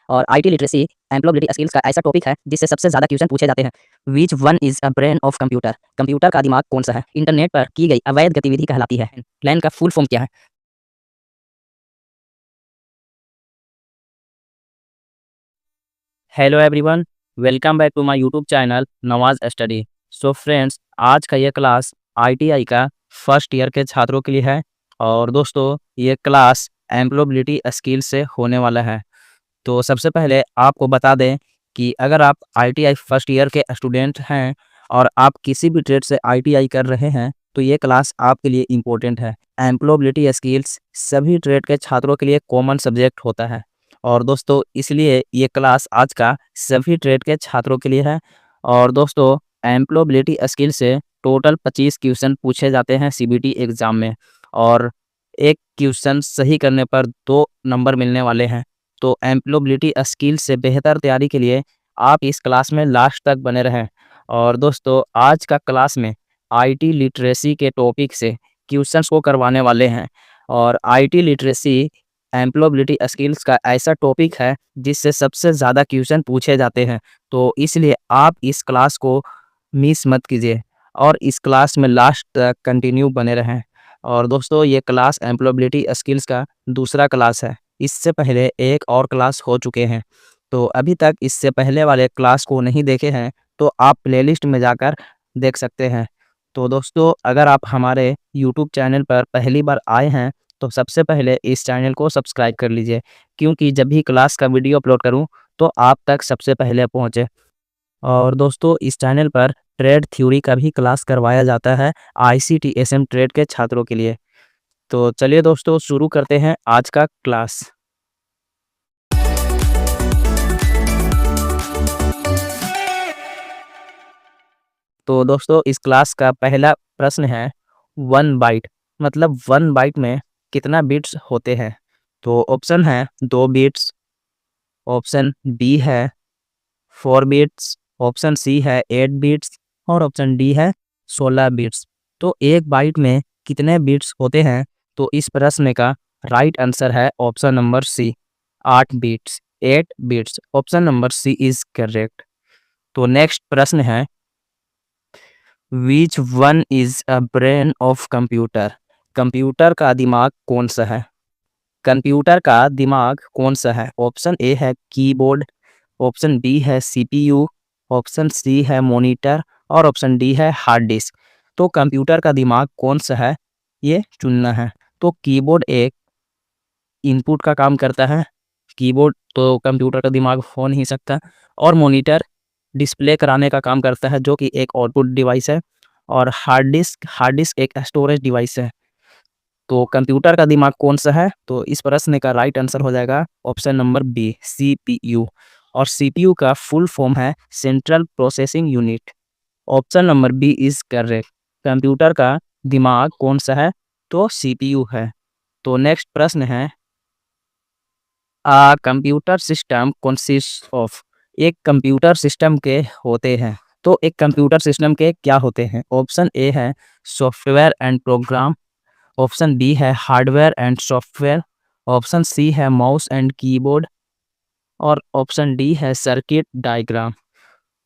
और IT literacy employability skills का ऐसा टॉपिक है जिससे सबसे ज़्यादा क्वेश्चन पूछे जाते हैं। Which one is a brain of computer? Computer का दिमाग कौन सा है? इंटरनेट पर की गई अवैध गतिविधि कहलाती है। प्लान का फुल फॉर्म क्या है? Hello everyone, welcome back to my YouTube channel Nawaz study. So friends, आज का ये क्लास आईटीआई का फर्स्ट ईयर के छात्रों के लिए है और दोस्तों ये क्लास एम्प्लॉयबिलिटी स्किल से होने वाला है। तो सबसे पहले आपको बता दें कि अगर आप आईटीआई फर्स्ट ईयर के स्टूडेंट हैं और आप किसी भी ट्रेड से आईटीआई कर रहे हैं तो ये क्लास आपके लिए इम्पोर्टेंट है। एम्प्लॉयबिलिटी स्किल्स सभी ट्रेड के छात्रों के लिए कॉमन सब्जेक्ट होता है और दोस्तों इसलिए ये क्लास आज का सभी ट्रेड के छात्रों के लिए है। और दोस्तों एम्प्लॉयबिलिटी स्किल से टोटल 25 क्वेश्चन पूछे जाते हैं सीबीटी एग्ज़ाम में और एक क्वेश्चन सही करने पर 2 नंबर मिलने वाले हैं। तो एम्प्लॉयबिलिटी स्किल से बेहतर तैयारी के लिए आप इस क्लास में लास्ट तक बने रहें। और दोस्तों आज का क्लास में आईटी लिटरेसी के टॉपिक से क्वेश्चंस को करवाने वाले हैं और आईटी लिटरेसी एम्प्लॉयबिलिटी स्किल्स का ऐसा टॉपिक है जिससे सबसे ज़्यादा क्वेश्चन पूछे जाते हैं। तो इसलिए आप इस क्लास को मिस मत कीजिए और इस क्लास में लास्ट तक कंटिन्यू बने रहें। और दोस्तों ये क्लास एम्प्लॉयबिलिटी स्किल्स का दूसरा क्लास है। इससे पहले एक और क्लास हो चुके हैं, तो अभी तक इससे पहले वाले क्लास को नहीं देखे हैं तो आप प्लेलिस्ट में जाकर देख सकते हैं। तो दोस्तों अगर आप हमारे यूट्यूब चैनल पर पहली बार आए हैं तो सबसे पहले इस चैनल को सब्सक्राइब कर लीजिए, क्योंकि जब भी क्लास का वीडियो अपलोड करूं तो आप तक सबसे पहले पहुंचे। और दोस्तों इस चैनल पर ट्रेड थ्योरी का भी क्लास करवाया जाता है आईसीटी एसएम ट्रेड के छात्रों के लिए। तो चलिए दोस्तों शुरू करते हैं आज का क्लास। तो दोस्तों इस क्लास का पहला प्रश्न है, 1 बाइट मतलब 1 बाइट में कितना बिट्स होते हैं? तो ऑप्शन है 2 बिट्स, ऑप्शन बी है 4 बिट्स, ऑप्शन सी है 8 बिट्स और ऑप्शन डी है 16 बिट्स। तो एक बाइट में कितने बिट्स होते हैं? तो इस प्रश्न का राइट आंसर है option number C, 8 bits, 8 bits. Option number C is correct. तो नेक्स्ट प्रश्न है, which one is a brain of computer? Computer का दिमाग कौन सा है? कंप्यूटर का दिमाग कौन सा है? ऑप्शन ए है कीबोर्ड, ऑप्शन बी है सीपीयू, ऑप्शन सी है मॉनिटर और ऑप्शन डी है हार्ड डिस्क। तो कंप्यूटर का दिमाग कौन सा है ये चुनना है। तो कीबोर्ड एक इनपुट का काम करता है, कीबोर्ड तो कंप्यूटर का दिमाग हो नहीं सकता। और मॉनिटर डिस्प्ले कराने का काम करता है जो कि एक आउटपुट डिवाइस है। और हार्ड डिस्क एक स्टोरेज डिवाइस है। तो कंप्यूटर का दिमाग कौन सा है? तो इस प्रश्न का राइट आंसर हो जाएगा ऑप्शन नंबर बी, सीपीयू। और सीपीयू का फुल फॉर्म है central processing unit. Option number B is correct. Computer का दिमाग कौन सा है? तो सीपीयू है। तो नेक्स्ट प्रश्न है, कंप्यूटर सिस्टम कंसिस्ट ऑफ। एक कंप्यूटर सिस्टम के होते हैं, तो एक कंप्यूटर सिस्टम के क्या होते हैं? ऑप्शन ए है software and program, option B है hardware and software, option C है माउस एंड कीबोर्ड और ऑप्शन डी है सर्किट डायग्राम।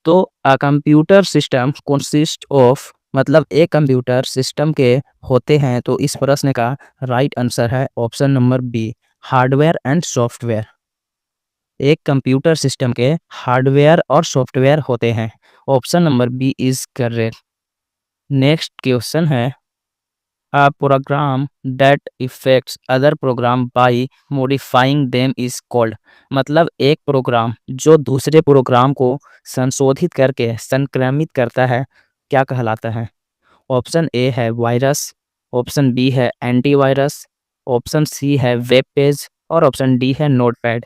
तो a computer system consist of मतलब एक कंप्यूटर सिस्टम के होते हैं, तो इस प्रश्न का राइट आंसर है option number B, hardware and software. एक कंप्यूटर सिस्टम के हार्डवेयर और सॉफ्टवेयर होते हैं। Option number B is correct. Next question है, A program that affects other program by modifying them is called। मतलब एक प्रोग्राम जो दूसरे प्रोग्राम को संशोधित करके संक्रमित करता है क्या कहलाता है? ऑप्शन ए है वायरस, ऑप्शन बी है एंटीवायरस, ऑप्शन सी है वेब पेज और ऑप्शन डी है नोटपैड।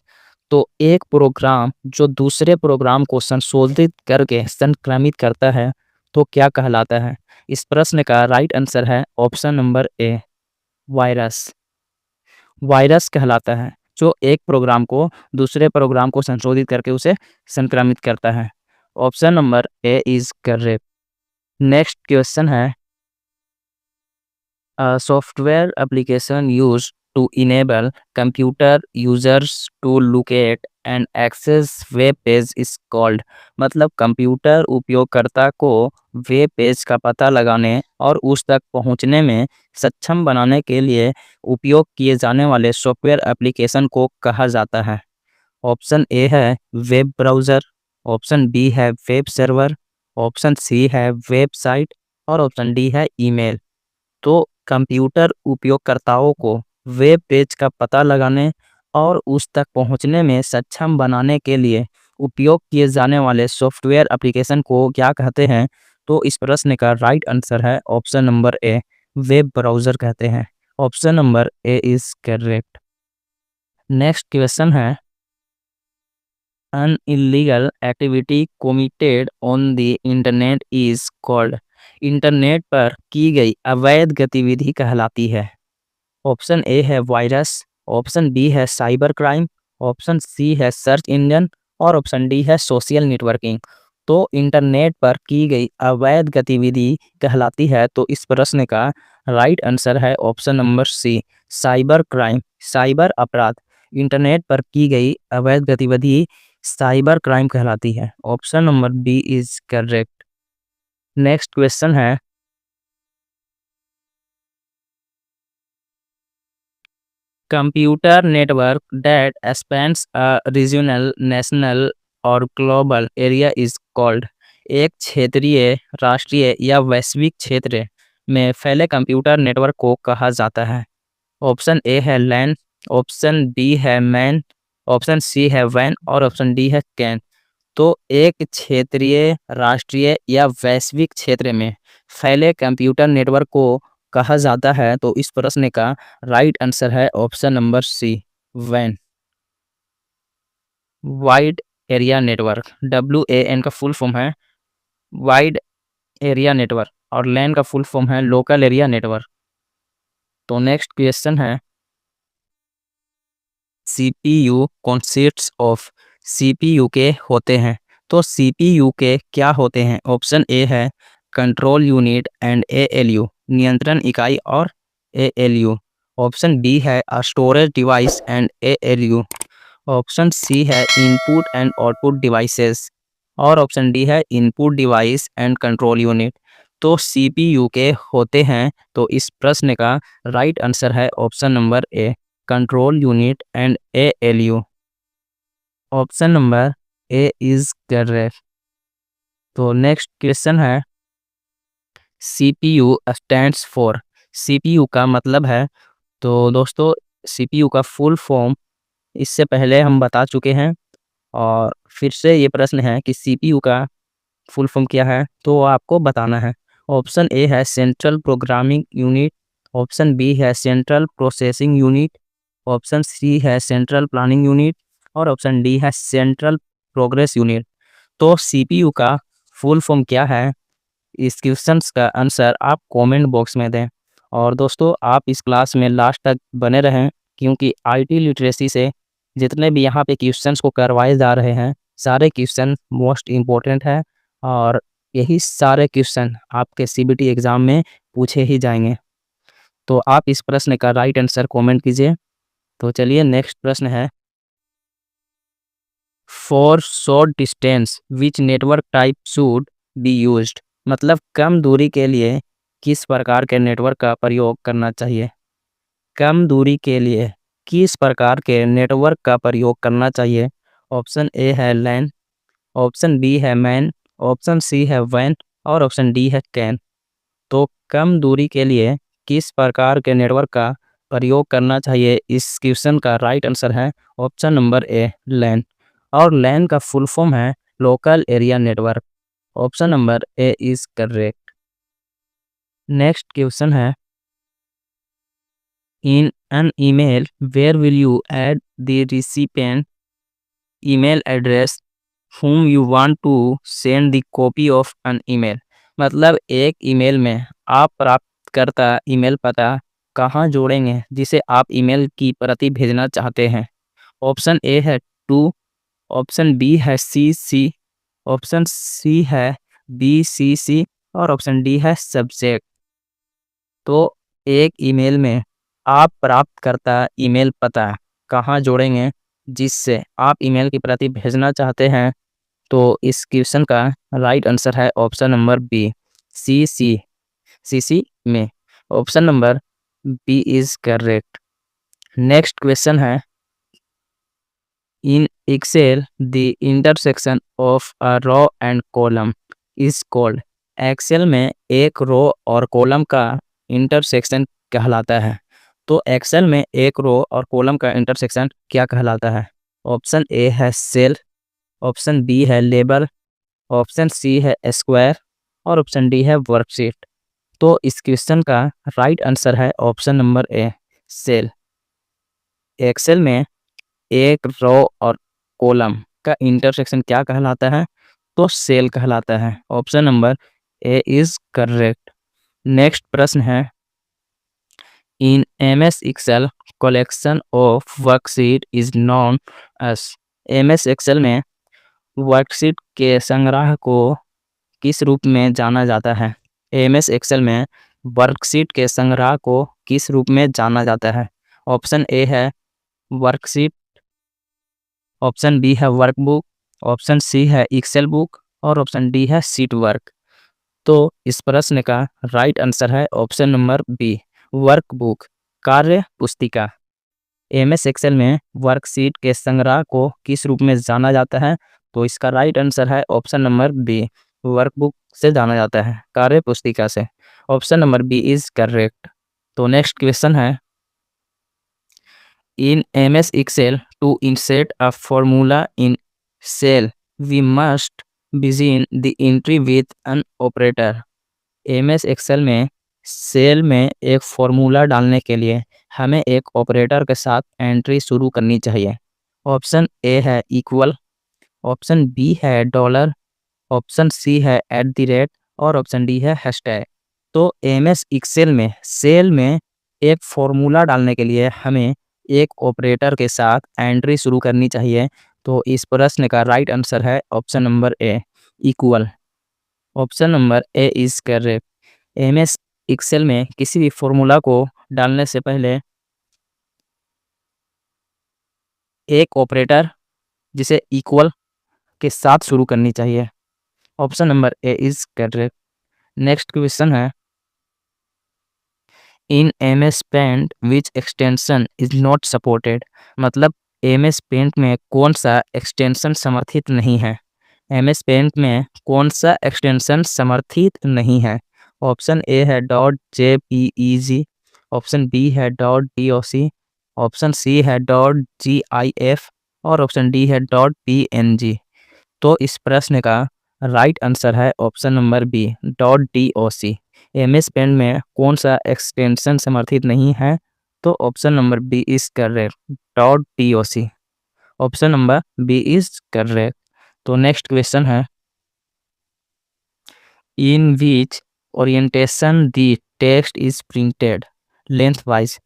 तो एक प्रोग्राम जो दूसरे प्रोग्राम को संशोधित करके संक्रमित करता है तो क्या कहलाता है? इस प्रश्न का राइट आंसर है ऑप्शन नंबर ए, वायरस। वायरस कहलाता है जो एक प्रोग्राम को दूसरे प्रोग्राम को संशोधित करके उसे संक्रमित करता है। Option number A is correct. Next question है, software application use to enable computer users to locate and access web page is called। मतलब कंप्यूटर उपयोगकर्ता को वेब पेज का पता लगाने और उस तक पहुंचने में सक्षम बनाने के लिए उपयोग किए जाने वाले सॉफ्टवेयर एप्लीकेशन को कहा जाता है। ऑप्शन ए है वेब ब्राउज़र, ऑप्शन बी है वेब सर्वर, ऑप्शन सी है वेबसाइट और ऑप्शन डी है ईमेल। तो कंप्यूटर उपयोगकर्ताओं को वेब पेज का पता लगाने और उस तक पहुंचने में सक्षम बनाने के लिए उपयोग किए जाने वाले सॉफ्टवेयर एप्लीकेशन को क्या कहते हैं? तो इस प्रश्न का राइट आंसर है ऑप्शन नंबर ए, वेब ब्राउज़र कहते हैं। Option number A is correct. Next question है, An illegal activity committed on the internet is called। Internet पर की गई अवैध गतिविधि कहलाती है। ऑप्शन ए है वायरस, ऑप्शन बी है साइबर क्राइम, ऑप्शन सी है सर्च इंजन और ऑप्शन डी है सोशल नेटवर्किंग। तो इंटरनेट पर की गई अवैध गतिविधि कहलाती है, तो इस प्रश्न का राइट आंसर है option number C, cyber crime, cyber अपराध। इंटरनेट पर की गई अवैध गतिविधि साइबर क्राइम कहलाती है। Option number B is correct. Next question है, computer network that spans a regional, national और ग्लोबल एरिया इज कॉल्ड। एक क्षेत्रीय, राष्ट्रीय या वैश्विक क्षेत्र में फैले कंप्यूटर नेटवर्क को कहा जाता है। ऑप्शन ए है लैन, ऑप्शन बी है मैन, ऑप्शन सी है वैन और ऑप्शन डी है कैन। तो एक क्षेत्रीय, राष्ट्रीय या वैश्विक क्षेत्र में फैले कंप्यूटर नेटवर्क को कहा जाता है, तो इस प्रश्न का राइट आंसर है ऑप्शन नंबर सी, वैन। वाइड एरिया नेटवर्क, WAN का फुल फॉर्म है वाइड एरिया नेटवर्क और लैन का फुल फॉर्म है लोकल एरिया नेटवर्क। तो नेक्स्ट क्वेश्चन है, CPU कंसिस्ट्स ऑफ। CPU के होते हैं, तो CPU के क्या होते हैं? ऑप्शन ए है कंट्रोल यूनिट एंड ALU, नियंत्रण इकाई और ALU। ऑप्शन बी है storage device and ALU। Option C है इनपुट एंड आउटपुट डिवाइसेस और ऑप्शन डी है input device and control unit. तो CPU के होते हैं, तो इस प्रश्न का राइट आंसर है option number A, control unit and ALU। Option number A is correct. तो नेक्स्ट क्वेश्चन है, CPU स्टैंड्स फॉर। CPU का मतलब है, तो दोस्तों CPU का फुल फॉर्म इससे पहले हम बता चुके हैं और फिर से ये प्रश्न है कि CPU का फुल फॉर्म क्या है, तो आपको बताना है। ऑप्शन ए है central programming unit, option B है central processing unit, option C है सेंट्रल प्लानिंग यूनिट और ऑप्शन डी है सेंट्रल प्रोग्रेस यूनिट। तो CPU का फुल फॉर्म क्या है, इस क्वेश्चंस का आंसर आप कमेंट बॉक्स में दें। और दोस्तों आप इस क्लास में लास्ट तक बने रहें, क्योंकि IT लिटरेसी से जितने भी यहाँ पे क्वेश्चंस को करवाए जा रहे हैं, सारे क्वेश्चन मोस्ट इम्पोर्टेंट है और यही सारे क्वेश्चन आपके CBT एग्ज़ाम में पूछे ही जाएंगे। तो आप इस प्रश्न का राइट आंसर कमेंट कीजिए। तो चलिए नेक्स्ट प्रश्न है, for short distance which network type should be used. मतलब कम दूरी के लिए किस प्रकार के नेटवर्क का प्रयोग करना चाहिए? कम दूरी के लिए किस प्रकार के नेटवर्क का प्रयोग करना चाहिए? ऑप्शन ए है लैन, ऑप्शन बी है मैन, ऑप्शन सी है वैन और ऑप्शन डी है कैन। तो कम दूरी के लिए किस प्रकार के नेटवर्क का प्रयोग करना चाहिए, इस क्वेश्चन का राइट आंसर है ऑप्शन नंबर ए, लैन। और लैन का फुल फॉर्म है local area network. Option number A is correct. Next question है, in an email where will you add the recipient email address whom you want to send the copy of an email। मतलब एक email में आप प्राप्तकर्ता email पता कहाँ जोड़ेंगे जिसे आप ईमेल की प्रति भेजना चाहते हैं? ऑप्शन ए है टू, ऑप्शन बी है CC, ऑप्शन सी है BCC और ऑप्शन डी है सब्जेक्ट। तो एक ईमेल में आप प्राप्तकर्ता ईमेल पता कहाँ जोड़ेंगे जिससे आप ईमेल की प्रति भेजना चाहते हैं? तो इस क्वेश्चन का राइट आंसर है ऑप्शन नंबर बी, सीसी में। Option number B is correct. Next question है, in Excel the intersection of a row and column is called. Excel में एक रो और कॉलम का इंटरसेक्शन कहलाता है। तो एक्सेल में एक रो और कॉलम का इंटरसेक्शन क्या कहलाता है? ऑप्शन ए है सेल, ऑप्शन बी है लेबल, ऑप्शन सी है स्क्वायर और ऑप्शन डी है वर्कशीट। तो इस क्वेश्चन का राइट आंसर है option number A, cell. Excel में एक रो और कॉलम का इंटरसेक्शन क्या कहलाता है? तो सेल कहलाता है। Option number A is correct. Next प्रश्न है, in MS Excel collection of worksheet is known as. MS Excel में वर्कशीट के संग्रह को किस रूप में जाना जाता है? एमएस एक्सेल में वर्कशीट के संग्रह को किस रूप में जाना जाता है? ऑप्शन ए है वर्कशीट, ऑप्शन बी है वर्कबुक, ऑप्शन सी है एक्सेल बुक और ऑप्शन डी है शीट वर्क। तो इस प्रश्न का राइट आंसर है ऑप्शन नंबर बी, वर्कबुक, कार्य पुस्तिका। एमएस एक्सेल में वर्कशीट के संग्रह को किस रूप में जाना जाता है? तो इसका राइट आंसर है ऑप्शन नंबर बी, वर्कबुक से जाना जाता है, कार्य पुस्तिका से। Option number B is correct. तो नेक्स्ट क्वेश्चन है, in MS Excel to insert a formula in cell we must begin the entry with an operator। MS Excel में सेल में एक फॉर्मूला डालने के लिए हमें एक ऑपरेटर के साथ एंट्री शुरू करनी चाहिए। ऑप्शन ए है इक्वल, ऑप्शन बी है डॉलर, ऑप्शन सी है एट द रेट और ऑप्शन डी है हैशटैग। तो एमएस एक्सेल में सेल में एक फॉर्मूला डालने के लिए हमें एक ऑपरेटर के साथ एंट्री शुरू करनी चाहिए। तो इस प्रश्न का राइट आंसर है option number A, equal. Option number A is correct. MS Excel में किसी भी फॉर्मूला को डालने से पहले एक ऑपरेटर जिसे इक्वल के साथ शुरू करनी चाहिए। Option number A is correct. Next question है, in MS paint which extension is not supported. मतलब MS पेंट में कौन सा एक्सटेंशन समर्थित नहीं है? MS पेंट में कौन सा एक्सटेंशन समर्थित नहीं है? ऑप्शन ए है .jpeg, ऑप्शन बी है .doc, ऑप्शन सी है .gif और ऑप्शन डी है .png। तो इस प्रश्न का राइट आंसर है option number B, .doc। MS paint में कौन सा एक्सटेंशन समर्थित नहीं है? तो option number B is correct, .doc। Option number B is correct. तो नेक्स्ट क्वेश्चन है, in which orientation the text is printed lengthwise.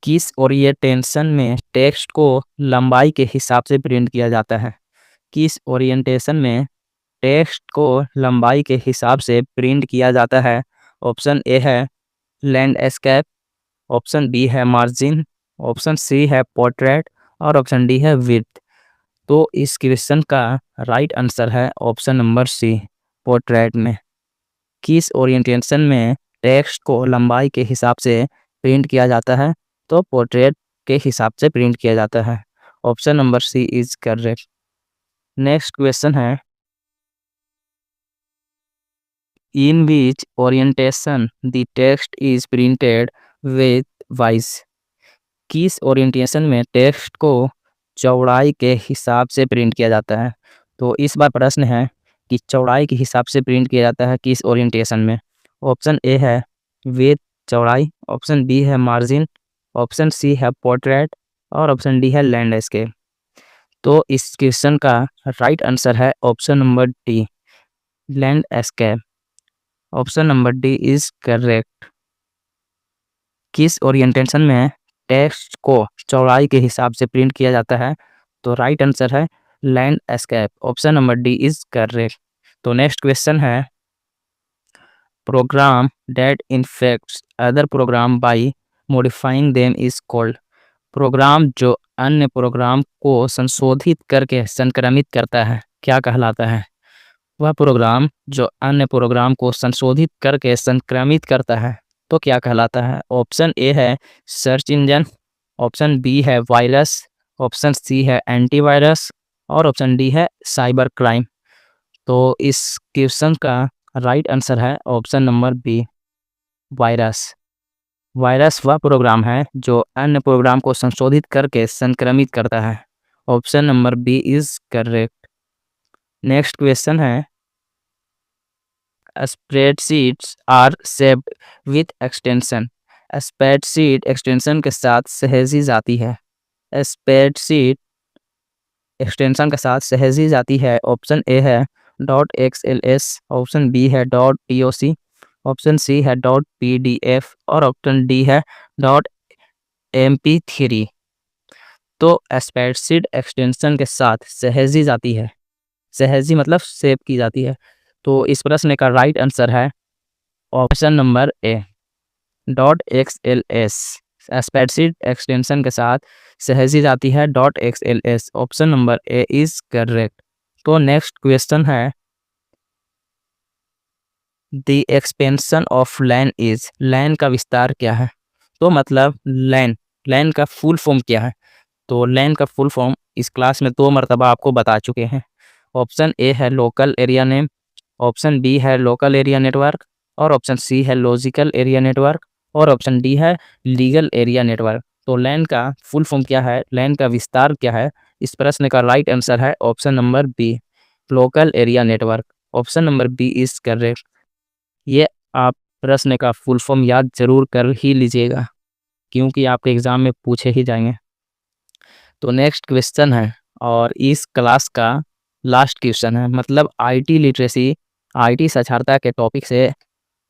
किस ओरिएंटेशन में टेक्स्ट को लंबाई के हिसाब से प्रिंट किया जाता है? किस ओरिएंटेशन में टेक्स्ट को लंबाई के हिसाब से प्रिंट किया जाता है? ऑप्शन ए है लैंडस्केप, ऑप्शन बी है मार्जिन, ऑप्शन सी है पोर्ट्रेट और ऑप्शन डी है विड्थ। तो इस क्वेश्चन का राइट आंसर है ऑप्शन नंबर सी, पोर्ट्रेट में। किस ओरिएंटेशन में टेक्स्ट को लंबाई के हिसाब से प्रिंट किया जाता है? तो पोर्ट्रेट के हिसाब से प्रिंट किया जाता है। Option number C is correct. Next question है, in which orientation the text is printed with wise। किस ओरिएंटेशन में टेक्स्ट को चौड़ाई के हिसाब से प्रिंट किया जाता है? तो इस बार प्रश्न है कि चौड़ाई के हिसाब से प्रिंट किया जाता है किस ओरिएंटेशन में? ऑप्शन ए है विड्थ, चौड़ाई, ऑप्शन बी है मार्जिन, ऑप्शन सी है पोर्ट्रेट और ऑप्शन डी है लैंडस्केप। तो इस क्वेश्चन का राइट आंसर है option number D, landscape. Option number D is correct. किस ओरिएंटेशन में टेक्स्ट को चौड़ाई के हिसाब से प्रिंट किया जाता है? तो राइट आंसर है landscape. Option number D is correct. तो नेक्स्ट क्वेश्चन है, program that infects other program by modifying them is called. Program जो अन्य प्रोग्राम को संशोधित करके संक्रमित करता है क्या कहलाता है? वह प्रोग्राम जो अन्य प्रोग्राम को संशोधित करके संक्रमित करता है तो क्या कहलाता है? ऑप्शन ए है सर्च इंजन, ऑप्शन बी है वायरस, ऑप्शन सी है एंटीवायरस और ऑप्शन डी है साइबर क्राइम। तो इस क्वेश्चन का राइट आंसर है option number B, virus. Virus वह प्रोग्राम है जो अन्य प्रोग्राम को संशोधित करके संक्रमित करता है। Option number B is correct. Next question है spreadsheets are saved with extension. Spreadsheet extension के साथ सहेजी जाती है। स्प्रेडशीट एक्सटेंशन के साथ सहेजी जाती है। ऑप्शन ए है .xls, ऑप्शन बी है .doc, ऑप्शन सी है .pdf और ऑप्शन डी है .mp3। तो स्प्रेडशीट एक्सटेंशन के साथ सहेजी जाती है, सहेजी मतलब सेव की जाती है। तो इस प्रश्न का राइट आंसर है option number A .xls। Spreadsheet extension के साथ सहेजी जाती है .xls। Option number A is correct. तो नेक्स्ट क्वेश्चन है the expansion of LAN is. LAN का विस्तार क्या है? तो मतलब लैन का फुल फॉर्म क्या है? तो लैन का फुल फॉर्म इस क्लास में 2 मरतबा आपको बता चुके हैं। ऑप्शन ए है local area name, option B है लोकल एरिया नेटवर्क और ऑप्शन सी है लॉजिकल एरिया नेटवर्क और ऑप्शन डी है लीगल एरिया नेटवर्क। तो लैन का फुल फॉर्म क्या है, लैन का विस्तार क्या है? इस प्रश्न का राइट आंसर है option number B, local area network. Option number B is correct. ये आप प्रश्न का फुल फॉर्म याद जरूर कर ही लीजिएगा क्योंकि आपके एग्जाम में पूछे ही जाएंगे। तो नेक्स्ट क्वेश्चन है और इस क्लास का लास्ट क्वेश्चन है, मतलब आईटी लिटरेसी, आईटी साक्षरता के टॉपिक से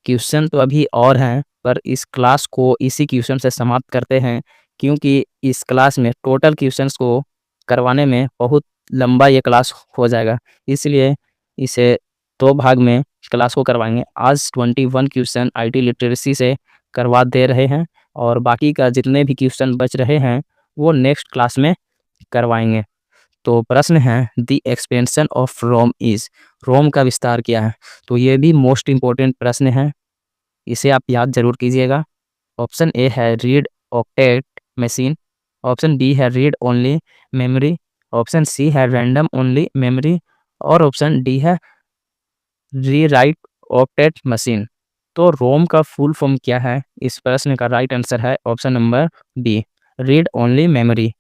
क्वेश्चन तो अभी और हैं पर इस क्लास को इसी क्वेश्चन से समाप्त करते हैं क्योंकि इस क्लास में टोटल क्वेश्चंस को करवाने में बहुत लंबा ये क्लास हो जाएगा, इसलिए इसे 2 भाग में क्लास को करवाएंगे। आज 21 क्वेश्चन आईटी लिटरेसी से करवा दे रहे हैं और बाकी का जितने भी क्वेश्चन बच रहे हैं वो नेक्स्ट क्लास में करवाएंगे। तो प्रश्न है the expansion of ROM is. ROM का विस्तार क्या है? तो ये भी मोस्ट इम्पोर्टेंट प्रश्न है, इसे आप याद जरूर कीजिएगा। ऑप्शन ए है read octet machine, option B है read only memory, option C है रैंडम ओनली मेमोरी और ऑप्शन डी है रीराइट ऑक्टेट मशीन। तो रोम का फुल फॉर्म क्या है? इस प्रश्न का राइट आंसर है option number B, read only memory.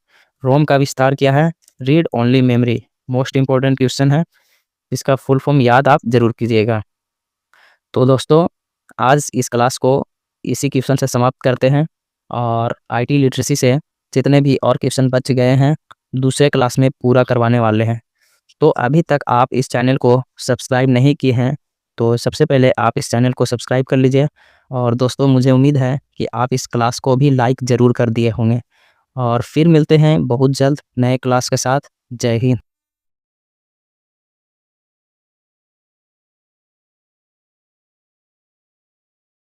ROM का विस्तार क्या है? Read only memory. Most important question है, इसका फुल फॉर्म याद आप जरूर कीजिएगा। तो दोस्तों आज इस क्लास को इसी क्वेश्चन से समाप्त करते हैं और आईटी लिटरेसी से जितने भी और क्वेश्चन बच गए हैं दूसरे क्लास में पूरा करवाने वाले हैं। तो अभी तक आप इस चैनल को सब्सक्राइब नहीं किए हैं तो सबसे पहले आप इस चैनल को सब्सक्राइब कर लीजिए और दोस्तों मुझे उम्मीद है कि आप इस क्लास को भी लाइक ज़रूर कर दिए होंगे और फिर मिलते हैं बहुत जल्द नए क्लास के साथ। जय हिंद।